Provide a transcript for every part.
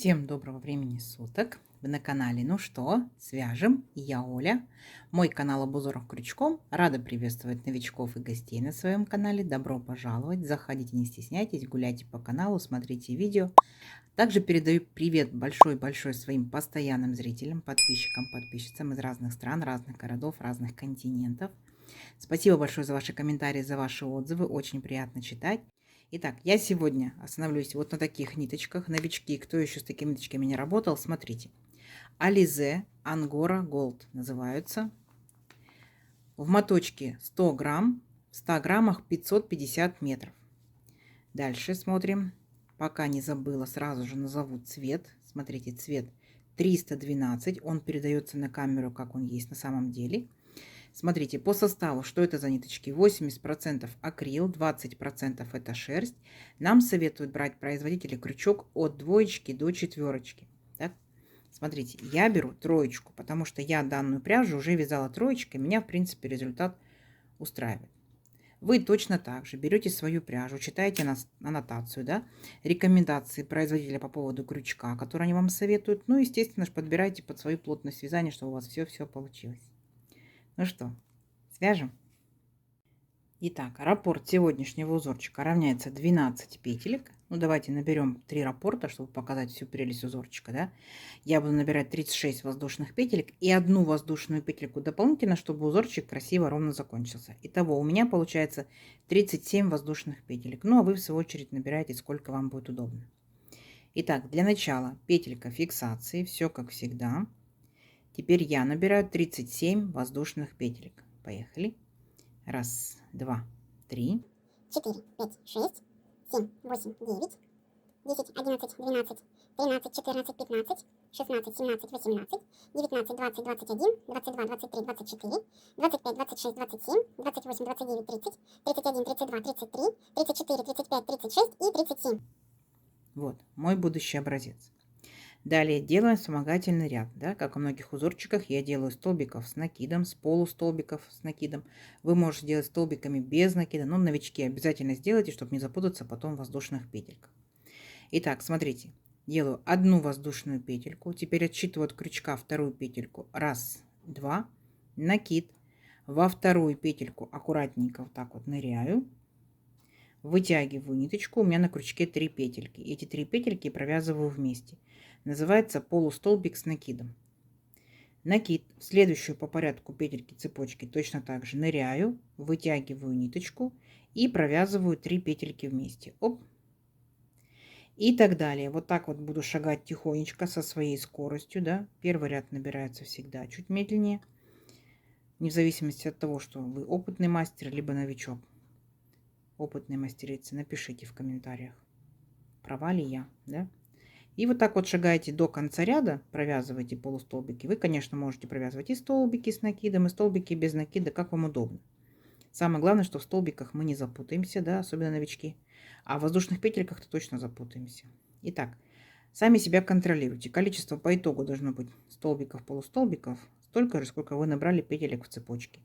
Всем доброго времени суток! Вы на канале «Ну что, свяжем?» И я Оля. Мой канал об узорах крючком. Рада приветствовать новичков и гостей на своем канале. Добро пожаловать! Заходите, не стесняйтесь, гуляйте по каналу, смотрите видео. Также передаю привет большой-большой своим постоянным зрителям, подписчикам, подписчицам из разных стран, разных городов, разных континентов. Спасибо большое за ваши комментарии, за ваши отзывы. Очень приятно читать. Итак, я сегодня остановлюсь вот на таких ниточках. Новички, кто еще с такими ниточками не работал, смотрите. Alize Angora Gold называются. В моточке 100 грамм, в 100 граммах 550 метров. Дальше смотрим. Пока не забыла, сразу же назову цвет. Смотрите, цвет 312. Он передается на камеру, как он есть на самом деле. Смотрите, по составу, что это за ниточки? 80% акрил, 20% это шерсть. Нам советуют брать производители крючок от 2 до 4. Так? Смотрите, я беру 3, потому что я данную пряжу уже вязала 3, меня, в принципе, результат устраивает. Вы точно так же берете свою пряжу, читаете аннотацию, да, рекомендации производителя по поводу крючка, который они вам советуют. Ну, естественно, подбирайте под свою плотность вязания, чтобы у вас все получилось. Ну что, свяжем? Итак, раппорт сегодняшнего узорчика равняется 12 петелек. Ну, давайте наберем 3 раппорта, чтобы показать всю прелесть узорчика, да. Я буду набирать 36 воздушных петелек и одну воздушную петельку дополнительно, чтобы узорчик красиво ровно закончился. Итого у меня получается 37 воздушных петелек. Ну, а вы в свою очередь набираете, сколько вам будет удобно. Итак, для начала петелька фиксации, все как всегда. Теперь я набираю 37 воздушных петелек. Поехали. 1, 2, 3, 4, 5, 6, 7, 8, 9, 10, 11, 12, 13, 14, 15, 16, 17, 18, 19, 20, 21, 22, 23, 24, 25, 26, 27, 28, 29, 30, 31, 32, 33, 34, 35, 36 и 37. Вот, мой будущий образец. Далее делаем вспомогательный ряд. Да? Как в многих узорчиках я делаю столбиков с накидом, с полустолбиков с накидом. Вы можете делать столбиками без накида, но новички обязательно сделайте, чтобы не запутаться потом в воздушных петельках. Итак, смотрите. Делаю одну воздушную петельку. Теперь отсчитываю от крючка вторую петельку. 1, 2. Накид. Во вторую петельку аккуратненько вот так вот ныряю. Вытягиваю ниточку. У меня на крючке 3 петельки. Эти 3 петельки провязываю вместе. Называется полустолбик с накидом. Накид. В следующую по порядку петельки цепочки точно так же ныряю, вытягиваю ниточку и провязываю 3 петельки вместе. Оп. И так далее. Вот так вот буду шагать тихонечко со своей скоростью. Да? Первый ряд набирается всегда чуть медленнее. Вне зависимости от того, что вы опытный мастер, либо новичок. Опытные мастерицы, напишите в комментариях, права ли я, да? И вот так вот шагаете до конца ряда, провязываете полустолбики. Вы, конечно, можете провязывать и столбики с накидом, и столбики без накида, как вам удобно. Самое главное, что в столбиках мы не запутаемся, да, особенно новички. А в воздушных петельках-то точно запутаемся. Итак, сами себя контролируйте. Количество по итогу должно быть столбиков, полустолбиков столько же, сколько вы набрали петелек в цепочке.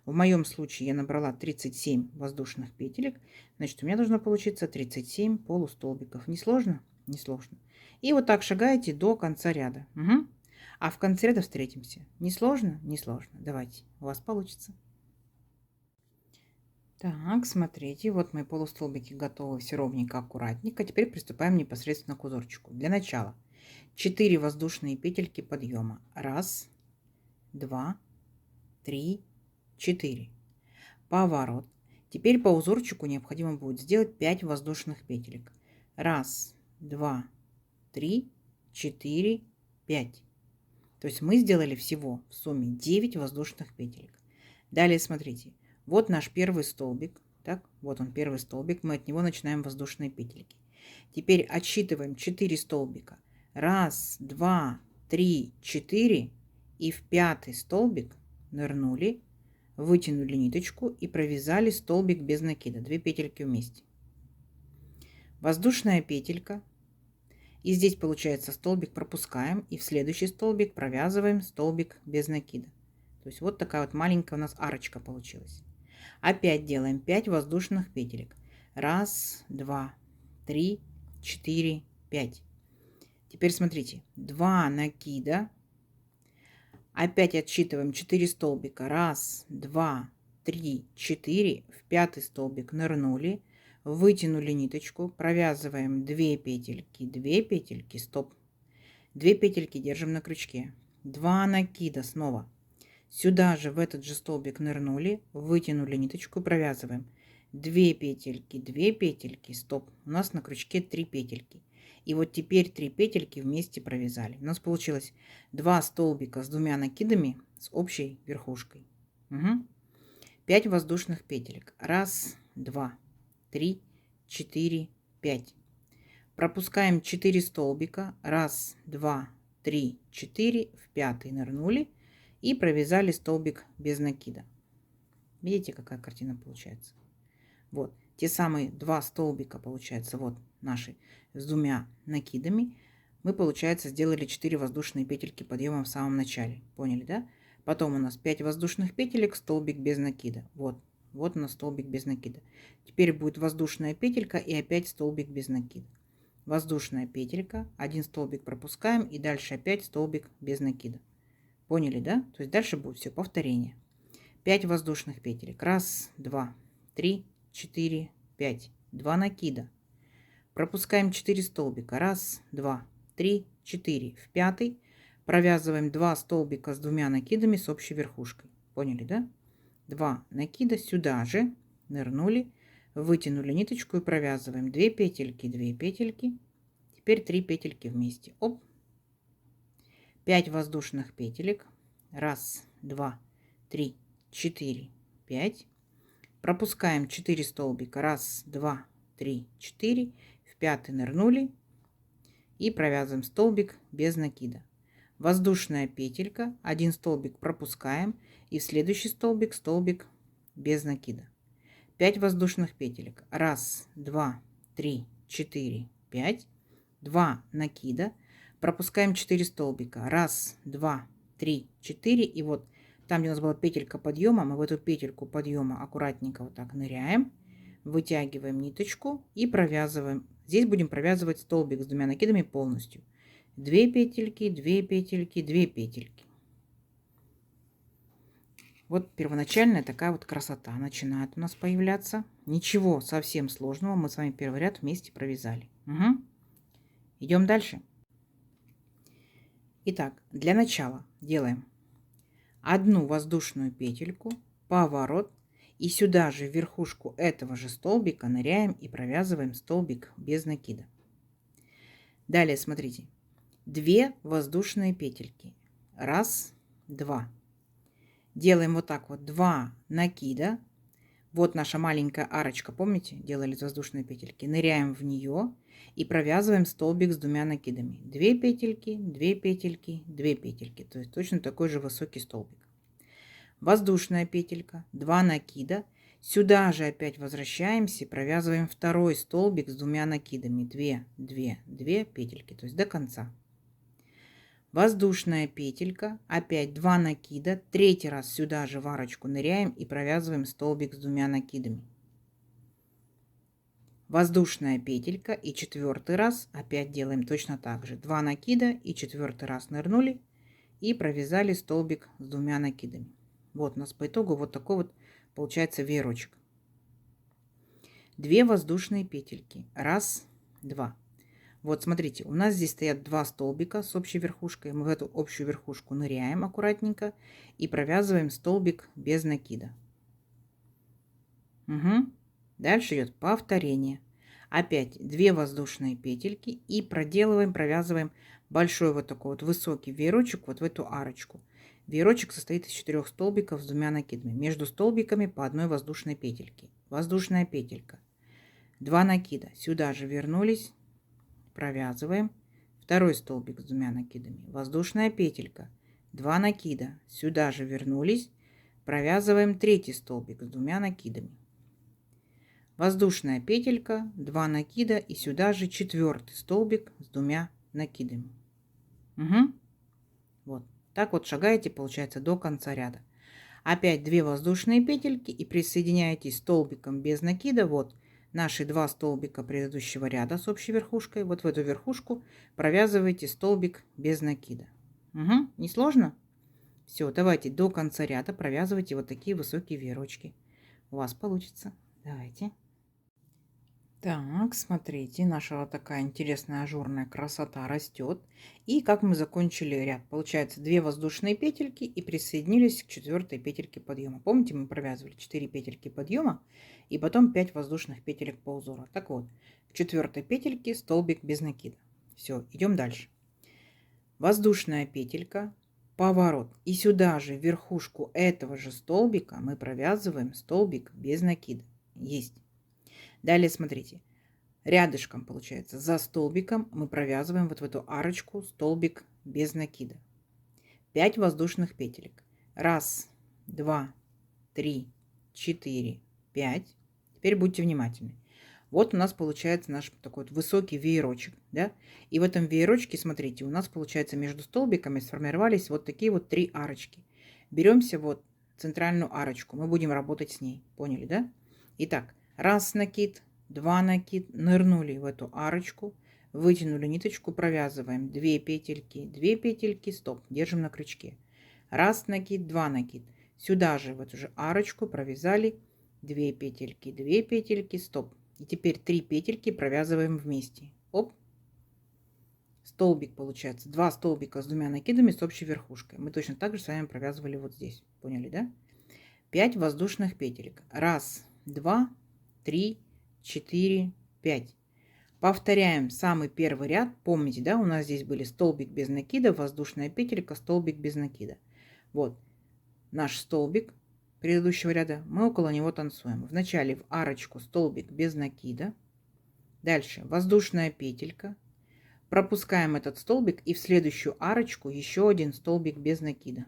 В моем случае я набрала 37 воздушных петелек, значит, у меня должно получиться 37 полустолбиков. Не сложно? Не сложно. И вот так шагаете до конца ряда. Угу. А в конце ряда встретимся. Не сложно? Не сложно. Давайте, у вас получится. Так, смотрите, вот мои полустолбики готовы, все ровненько, аккуратненько. Теперь приступаем непосредственно к узорчику. Для начала 4 воздушные петельки подъема. 1, 2, 3, 4. Поворот. Теперь по узорчику необходимо будет сделать 5 воздушных петелек. 1, 2, 3, 4, 5. То есть мы сделали всего в сумме 9 воздушных петелек. Далее смотрите. Вот наш первый столбик. Так, вот он первый столбик. Мы от него начинаем воздушные петельки. Теперь отсчитываем 4 столбика. 1, 2, 3, 4. И в 5-й столбик нырнули, вытянули ниточку и провязали столбик без накида. 2 петельки вместе. Воздушная петелька. И здесь получается столбик пропускаем. И в следующий столбик провязываем столбик без накида. То есть вот такая вот маленькая у нас арочка получилась. Опять делаем 5 воздушных петелек. 1, 2, 3, 4, 5. Теперь смотрите, 2 накида. Опять отсчитываем 4 столбика. 1, 2, 3, 4. В 5 столбик нырнули. Вытянули ниточку. Провязываем 2 петельки, 2 петельки, стоп. 2 петельки держим на крючке. 2 накида снова. Сюда же в этот же столбик нырнули. Вытянули ниточку. Провязываем 2 петельки, 2 петельки, стоп. У нас на крючке 3 петельки. И вот теперь 3 петельки вместе провязали. У нас получилось 2 столбика с 2 накидами с общей верхушкой. 5 воздушных петелек. 1, 2, 3, 4, 5. Пропускаем 4 столбика. 1, 2, 3, 4. В 5 нырнули и провязали столбик без накида. Видите, какая картина получается? Вот те самые 2 столбика, получается, вот наши с 2 накидами. Мы, получается, сделали 4 воздушные петельки подъема в самом начале. Поняли, да? Потом у нас 5 воздушных петелек, столбик без накида. Вот у нас столбик без накида. Теперь будет воздушная петелька и опять столбик без накида. Воздушная петелька, 1 столбик пропускаем и дальше опять столбик без накида. Поняли, да? То есть дальше будет все повторение. 5 воздушных петелек. 1, 2, 3, 4, 5. 2 накида. Пропускаем 4 столбика. 1, 2, 3, 4. В 5 провязываем 2 столбика с 2 накидами с общей верхушкой. Поняли, да? 2 накида. Сюда же нырнули, вытянули ниточку и провязываем 2 петельки, 2 петельки. Теперь 3 петельки вместе. Оп. 5 воздушных петелек. 1, 2, 3, 4, 5. Пропускаем 4 столбика. 1, 2, 3, 4. В 5 нырнули и провязываем столбик без накида. Воздушная петелька. 1 столбик пропускаем и в следующий столбик столбик без накида. 5 воздушных петелек. 1, 2, 3, 4, 5. 2 накида. Пропускаем 4 столбика. 1, 2, 3, 4. И вот там, где у нас была петелька подъема, мы в эту петельку подъема аккуратненько вот так ныряем, вытягиваем ниточку и провязываем. Здесь будем провязывать столбик с 2 накидами полностью. 2 петельки, 2 петельки, 2 петельки. Вот первоначальная такая вот красота начинает у нас появляться. Ничего совсем сложного. Мы с вами первый ряд вместе провязали. Идем дальше. Итак, для начала делаем 1 воздушную петельку, поворот, и сюда же в верхушку этого же столбика ныряем и провязываем столбик без накида. Далее смотрите, 2 воздушные петельки. 1, 2. Делаем вот так вот 2 накида. Вот наша маленькая арочка, помните, делали из воздушной петельки. Ныряем в нее и провязываем столбик с 2 накидами. 2 петельки, 2 петельки, 2 петельки. То есть точно такой же высокий столбик. Воздушная петелька, 2 накида. Сюда же опять возвращаемся и провязываем второй столбик с 2 накидами. 2, 2, 2 петельки, то есть до конца. Воздушная петелька, опять 2 накида. Третий раз сюда же в арочку ныряем и провязываем столбик с 2 накидами. Воздушная петелька и 4-й раз опять делаем точно так же. 2 накида и 4-й раз нырнули и провязали столбик с 2 накидами. Вот у нас по итогу вот такой вот получается веерочек. 2 воздушные петельки. 1, 2. Вот смотрите, у нас здесь стоят 2 столбика с общей верхушкой. Мы в эту общую верхушку ныряем аккуратненько и провязываем столбик без накида. Дальше идет повторение. Опять 2 воздушные петельки и провязываем большой вот такой вот высокий веерочек вот в эту арочку. Веерочек состоит из 4 столбиков с 2 накидами. Между столбиками по 1 воздушной петельке. Воздушная петелька. 2 накида. Сюда же вернулись. Провязываем. Второй столбик с 2 накидами. Воздушная петелька. 2 накида. Сюда же вернулись. Провязываем третий столбик с 2 накидами. Воздушная петелька. 2 накида. И сюда же 4-й столбик с 2 накидами. Вот. Так вот шагаете, получается, до конца ряда. Опять 2 воздушные петельки и присоединяетесь столбиком без накида. Вот наши 2 столбика предыдущего ряда с общей верхушкой. Вот в эту верхушку провязываете столбик без накида. Угу. Не сложно? Все, давайте до конца ряда провязывайте вот такие высокие веерочки. У вас получится. Давайте. Так, смотрите, наша вот такая интересная ажурная красота растет. И как мы закончили ряд? Получается 2 воздушные петельки и присоединились к 4 петельке подъема. Помните, мы провязывали 4 петельки подъема и потом 5 воздушных петелек по узору. Так вот, к 4 петельке столбик без накида. Все, идем дальше. Воздушная петелька, поворот. И сюда же, в верхушку этого же столбика, мы провязываем столбик без накида. Есть. Далее смотрите, рядышком получается за столбиком мы провязываем вот в эту арочку столбик без накида. 5 воздушных петелек. 1, 2, 3, 4, 5. Теперь будьте внимательны. Вот у нас получается наш такой вот высокий веерочек, да? И в этом веерочке, смотрите, у нас получается между столбиками сформировались вот такие вот 3 арочки. Беремся вот центральную арочку, мы будем работать с ней, поняли, да? Итак, 1 накид, 2 накид, нырнули в эту арочку, вытянули ниточку, провязываем 2 петельки, стоп, держим на крючке. 1 накид, 2 накид. Сюда же в эту же арочку провязали 2 петельки, стоп. И теперь 3 петельки провязываем вместе. Оп. Столбик получается. 2 столбика с 2 накидами с общей верхушкой. Мы точно так же с вами провязывали вот здесь. Поняли, да? 5 воздушных петелек. 1, 2, 3, 4, 5. Повторяем самый первый ряд. Помните, да, у нас здесь были столбик без накида, воздушная петелька, столбик без накида. Вот наш столбик предыдущего ряда, мы около него танцуем. Вначале в арочку столбик без накида, дальше воздушная петелька, пропускаем этот столбик и в следующую арочку еще один столбик без накида.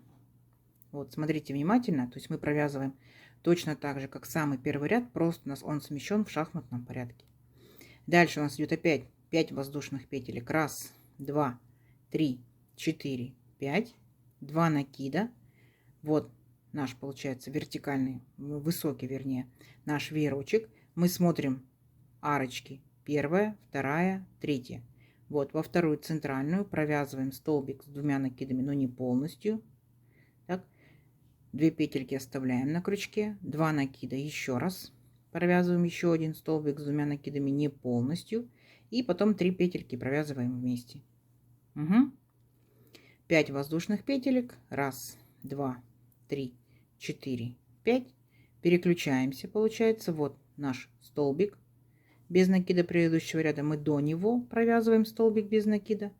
Вот, смотрите внимательно, то есть мы провязываем точно так же, как самый первый ряд, просто у нас он смещен в шахматном порядке. Дальше у нас идет опять 5 воздушных петелек. 1, 2, 3, 4, 5. 2 накида. Вот наш, получается, вертикальный, высокий, вернее, наш веерочек. Мы смотрим арочки. 1, 2, 3. Вот во вторую центральную провязываем столбик с 2 накидами, но не полностью. Так. 2 петельки оставляем на крючке. 2 накида еще раз. Провязываем еще один столбик с 2 накидами не полностью. И потом 3 петельки провязываем вместе. Угу. 5 воздушных петелек. 1, 2, 3, 4, 5. Переключаемся, получается. Вот наш столбик без накида предыдущего ряда. Мы до него провязываем столбик без накида.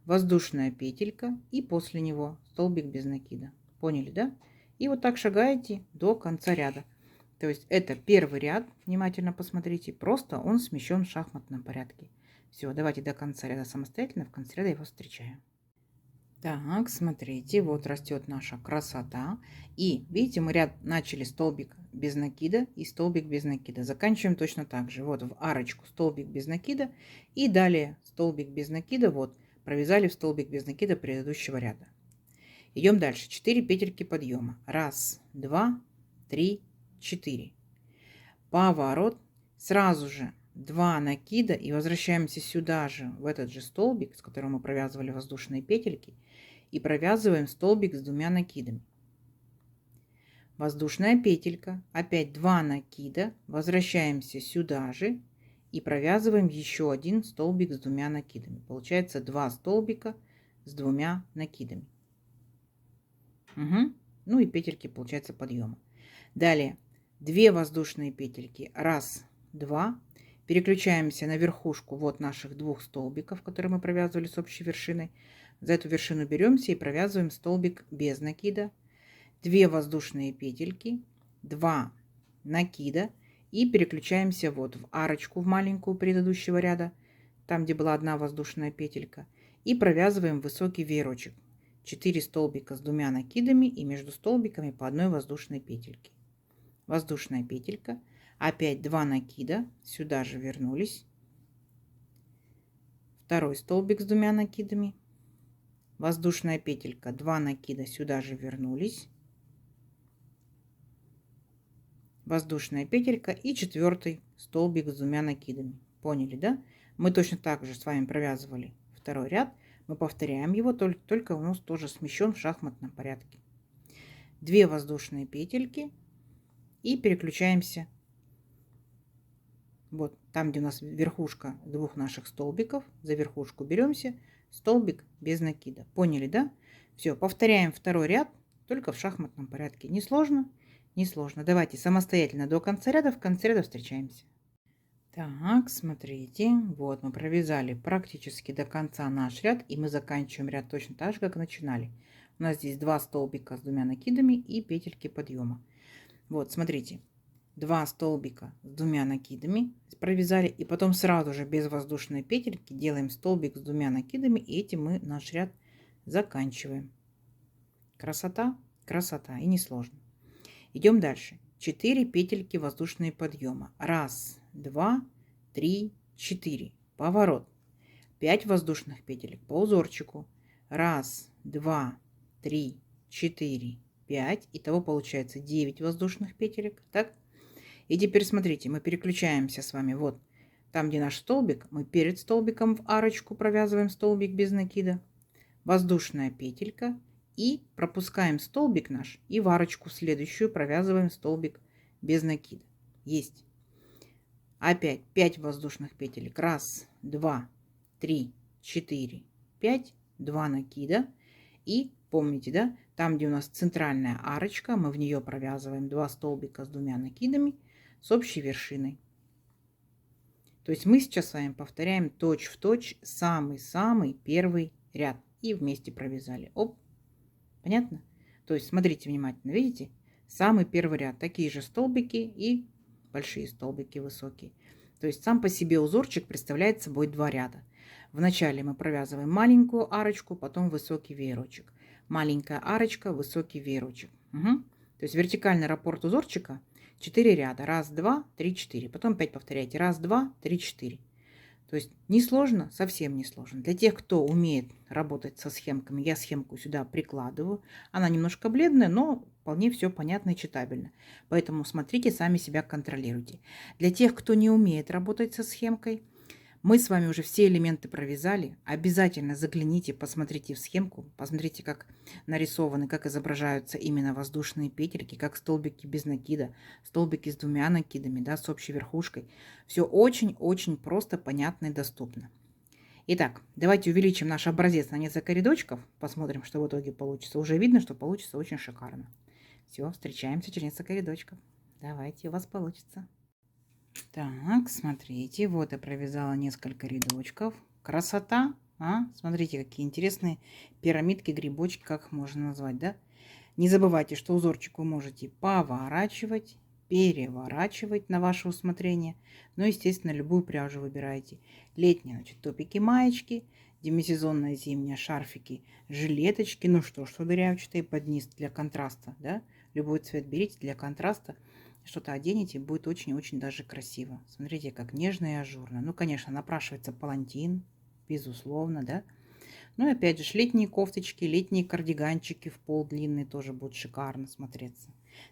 Воздушная петелька. И после него столбик без накида. Поняли, да? И вот так шагаете до конца ряда. То есть это первый ряд, внимательно посмотрите, просто он смещен в шахматном порядке. Все, давайте до конца ряда самостоятельно, в конце ряда его встречаем. Так, смотрите, вот растет наша красота. И видите, мы ряд начали столбик без накида и столбик без накида. Заканчиваем точно так же. Вот в арочку столбик без накида и далее столбик без накида. Вот провязали в столбик без накида предыдущего ряда. Идем дальше. 4 петельки подъема. 1, 2, 3, 4. Поворот. Сразу же 2 накида и возвращаемся сюда же, в этот же столбик, с которым мы провязывали воздушные петельки, и провязываем столбик с 2 накидами. Воздушная петелька, опять 2 накида, возвращаемся сюда же и провязываем еще один столбик с 2 накидами. Получается 2 столбика с 2 накидами. Угу. Ну и петельки, получается, подъема. Далее 2 воздушные петельки. 1, 2. Переключаемся на верхушку вот наших 2 столбиков, которые мы провязывали с общей вершиной. За эту вершину беремся и провязываем столбик без накида. 2 воздушные петельки, 2 накида. И переключаемся вот в арочку, в маленькую предыдущего ряда, там, где была 1 воздушная петелька. И провязываем высокий веерочек. 4 столбика с 2 накидами и между столбиками по 1 воздушной петельке. Воздушная петелька, опять 2 накида, сюда же вернулись. Второй столбик с 2 накидами. Воздушная петелька, 2 накида, сюда же вернулись. воздушная петелька и 4 столбик с 2 накидами. Поняли, да? Мы точно так же с вами провязывали второй ряд. Мы повторяем его, только у нас тоже смещен в шахматном порядке. 2 воздушные петельки и переключаемся. Вот там, где у нас верхушка 2 наших столбиков, за верхушку беремся, столбик без накида. Поняли, да? Все, повторяем второй ряд, только в шахматном порядке. Не сложно? Не сложно. Давайте самостоятельно до конца ряда, в конце ряда встречаемся. Так, смотрите, вот мы провязали практически до конца наш ряд, и мы заканчиваем ряд точно так же, как и начинали. У нас здесь 2 столбика с 2 накидами и петельки подъема. Вот, смотрите, 2 столбика с 2 накидами провязали, и потом сразу же без воздушной петельки делаем столбик с 2 накидами, и этим мы наш ряд заканчиваем. Красота, красота, и несложно. Идем дальше. 4 петельки воздушные подъема. 1, 2, 3, 4. Поворот. 5 воздушных петелек по узорчику. 1, 2, 3, 4, 5. Итого получается 9 воздушных петелек. Так? И теперь смотрите, мы переключаемся с вами. Вот там, где наш столбик, мы перед столбиком в арочку провязываем столбик без накида. Воздушная петелька. И пропускаем столбик наш и в арочку следующую провязываем столбик без накида. Есть. Опять 5 воздушных петелек. 1, 2, 3, 4, 5. 2 накида. И помните, да, там, где у нас центральная арочка, мы в нее провязываем 2 столбика с 2 накидами с общей вершиной. То есть мы сейчас с вами повторяем точь-в-точь самый-самый первый ряд. И вместе провязали. Оп. Понятно? То есть смотрите внимательно, видите? Самый первый ряд, такие же столбики и большие столбики высокие. То есть сам по себе узорчик представляет собой 2 ряда. Вначале мы провязываем маленькую арочку, потом высокий веерочек. Маленькая арочка, высокий веерочек. Угу. То есть вертикальный раппорт узорчика 4 ряда. 1, 2, 3, 4. Потом опять повторяйте. 1, 2, 3, 4. То есть не сложно, совсем не сложно. Для тех, кто умеет работать со схемками, я схемку сюда прикладываю. Она немножко бледная, но вполне все понятно и читабельно. Поэтому смотрите, сами себя контролируйте. Для тех, кто не умеет работать со схемкой, мы с вами уже все элементы провязали. Обязательно загляните, посмотрите в схемку, посмотрите, как нарисованы, как изображаются именно воздушные петельки, как столбики без накида, столбики с 2 накидами, да, с общей верхушкой. Все очень-очень просто, понятно и доступно. Итак, давайте увеличим наш образец на несколько рядочков, посмотрим, что в итоге получится. Уже видно, что получится очень шикарно. Все, встречаемся через несколько рядочков. Давайте, у вас получится. Так, смотрите, вот я провязала несколько рядочков. Красота, а? Смотрите, какие интересные пирамидки, грибочки, как их можно назвать, да? Не забывайте, что узорчик вы можете поворачивать, переворачивать на ваше усмотрение. Но, естественно, любую пряжу выбирайте. Летние, значит, топики, маечки, демисезонная зимняя, шарфики, жилеточки. Ну что ж, дырявчатые под низ для контраста, да? Любой цвет берите для контраста. Что-то оденете, будет очень-очень даже красиво. Смотрите, как нежно и ажурно. Ну, конечно, напрашивается палантин, безусловно, да. Ну и опять же, летние кофточки, летние кардиганчики в пол длинные тоже будут шикарно смотреться.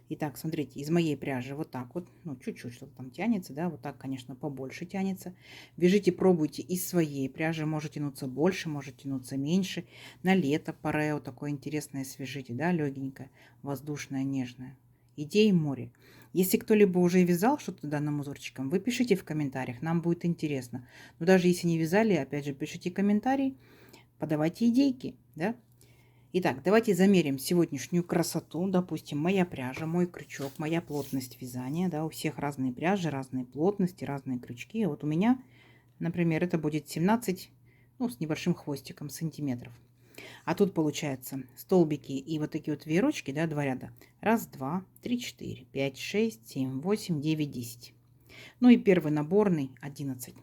Итак, смотрите, из моей пряжи вот так вот, ну, чуть-чуть что-то там тянется, да, вот так, конечно, побольше тянется. Вяжите, пробуйте из своей пряжи, может тянуться больше, может тянуться меньше. На лето парео такое интересное свяжите, да, легенькое, воздушное, нежное. Идеи море. Если кто-либо уже вязал что-то данным узорчиком, вы пишите в комментариях, нам будет интересно. Но даже если не вязали, опять же, пишите комментарий, подавайте идейки, да? Итак, давайте замерим сегодняшнюю красоту. Допустим, моя пряжа, мой крючок, моя плотность вязания, да, у всех разные пряжи, разные плотности, разные крючки. Вот у меня, например, это будет 17, ну, с небольшим хвостиком сантиметров. А тут получается столбики и вот такие вот веерочки, да, 2 ряда. 1, 2, 3, 4, 5, 6, 7, 8, 9, 10. Ну и первый наборный 11.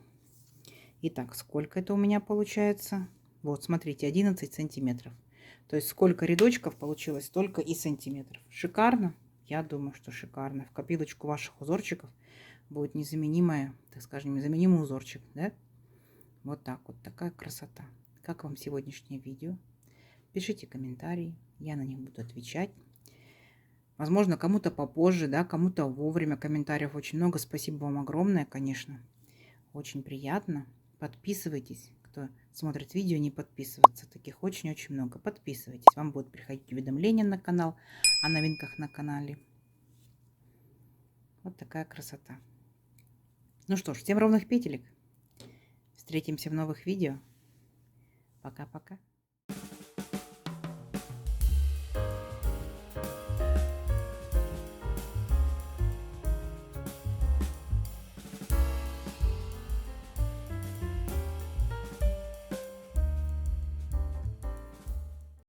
Итак, сколько это у меня получается? Вот, смотрите, 11 сантиметров. То есть сколько рядочков получилось, столько и сантиметров. Шикарно? Я думаю, что шикарно. В копилочку ваших узорчиков будет незаменимая, так скажем, незаменимый узорчик, да? Вот так вот, такая красота. Как вам сегодняшнее видео? Пишите комментарии, я на них буду отвечать. Возможно, кому-то попозже, да, кому-то вовремя. Комментариев очень много. Спасибо вам огромное, конечно. Очень приятно. Подписывайтесь. Кто смотрит видео, не подписываться. Таких очень-очень много. Подписывайтесь. Вам будут приходить уведомления на канал о новинках на канале. Вот такая красота. Ну что ж, всем ровных петелек. Встретимся в новых видео. Пока-пока.